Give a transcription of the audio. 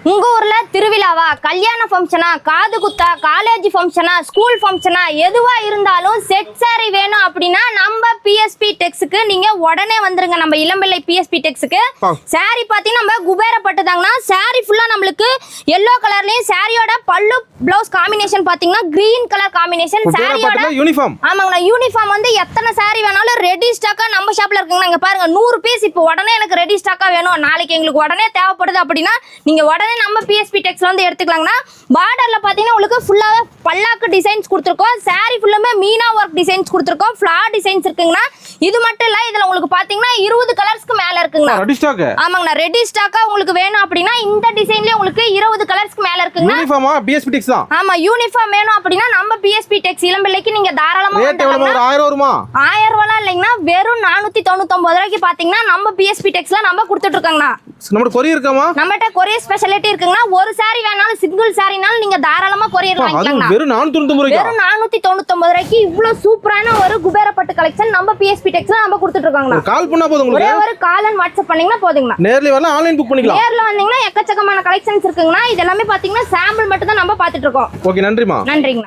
உங்க ஊர்ல திருவிழாவா, கல்யாண ஃபங்க்ஷனா, காது குத்தா, காலேஜ் ஃபங்க்ஷனா, ஸ்கூல் ஃபங்க்ஷனா, எதுவா இருந்தாலும் செட் சாரி வேணும் அப்படின்னா நம்ம பிஎஸ்பி டெக்ஸ்க்கு நீங்க உடனே வந்துருங்க. நம்ம இளம்பிள்ளை பிஎஸ்பி டெக்ஸ்க்கு சாரி பாத்தீங்கன்னா நம்ம குபேரப்பட்டு தாங்கன்னா சாரி ஃபுல்லா நம்மளுக்கு எல்லோ கலர்லயும் சாரியோட பல்லு பிளவுஸ் காம்பினேஷன் பாத்தீங்கன்னா கிரீன் கலர் காம்பினேஷன் சாரியோட யூனிஃபார்ம். ஆமாங்கண்ணா, யூனிஃபார்ம் வந்து எத்தனை சாரி வேணாலும் ரெடி ஸ்டாக்கா நம்ம ஷாப்ல இருக்குங்க. இங்க பாருங்க 100 பீஸ் இப்போ உடனே எனக்கு ரெடி ஸ்டாக்கா வேணும், நாளைக்கு எங்களுக்கு உடனே தேவைப்படுது அப்படின்னா நீங்க உடனே நம்ம பிஎஸ்பி டெக்ஸ்ல வந்து எடுத்துக்கலாங்கண்ணா. பார்டர்ல பாத்தீங்கன்னா உங்களுக்கு ஃபுல்லாவே பல்லாக்கு டிசைன்ஸ் கொடுத்துருக்கோம். சாரி ஃபுல்லுமே மீனா ஒர்க் டிசைன்ஸ் கொடுத்துருக்கோம். ஃபிளார் டிசைன்ஸ் இருக்குங்கண்ணா. இது மட்டும் இல்ல, இதுல உங்களுக்கு பாத்தீங்கன்னா 20 கலர்ஸ்க்கு மேல இருக்குங்கண்ணா. Ready stock. ஆமாங்கண்ணா, ரெடி ஸ்டாக்கா உங்களுக்கு வேணும் அப்படின்னா இந்த டிசைன்லயே உங்களுக்கு 20 கலர்ஸ்க்கு மேல இருக்குங்க. யூனிஃபார்மா பிஎஸ்பி டெக்ஸ் தான். ஆமா, யூனிஃபார்ம் வேணும் அப்படின்னா நம்ம பிஎஸ்பி டெக்ஸ் இளம்பிள்ளைக்கு நீங்க தாராளமா ரேட் எவ்வளவு? 1000 வருமா? 1000 ரூபாய் இல்லைங்கண்ணா, வெறும் 499 ரூபாய்க்கு பாத்தீங்கன்னா நம்ம பிஎஸ்பி டெக்ஸ்ல நம்ம கொடுத்துட்டு இருக்கோங்கண்ணா. நம்ம கொரியர் இருக்காமா? நம்மட்ட கொரியர் ஸ்பெஷாலிட்டி இருக்குங்கண்ணா. ஒரு சாரி வேணாலும் சிங்கிள் சாரினாலும் நீங்க தாராளமா கொரியர் வாங்கிக்கலாம்ண்ணா. வெறும் 499 ரூபாய்க்கு. வெறும் 499 ரூபாய்க்கு இவ்வளவு சூப்பரான ஒரு குபேரப்பட்டு கலெக்ஷன் நம்ம பிஎஸ்பி டெக்ஸ்ல நம்ம கொடுத்துட்டு இருக்கோங்கண்ணா. கால் பண்ணா போதும், உங்களுக்கு ஒரே ஒரு கால் அண்ட் வாட்ஸ்அப் பண்ணீங்கன்னா போதுங்கண்ணா. நேர்ல வரலாம், ஆன்லைன் புக் பண்ணிக்கலாம். நேர்ல வந்தீங்கன்னா எக்கச்சக்கமான கலெக்ஷன்ஸ் இருக்குங்கண்ணா. இது எல்லாமே பாத்தீங்கன்னா சாம்பிள் மட்டும் தான் நம்ம பாத்துட்டு இருக்கோம். ஓகே, நன்றிமா. நன்றிங்கண்ணா.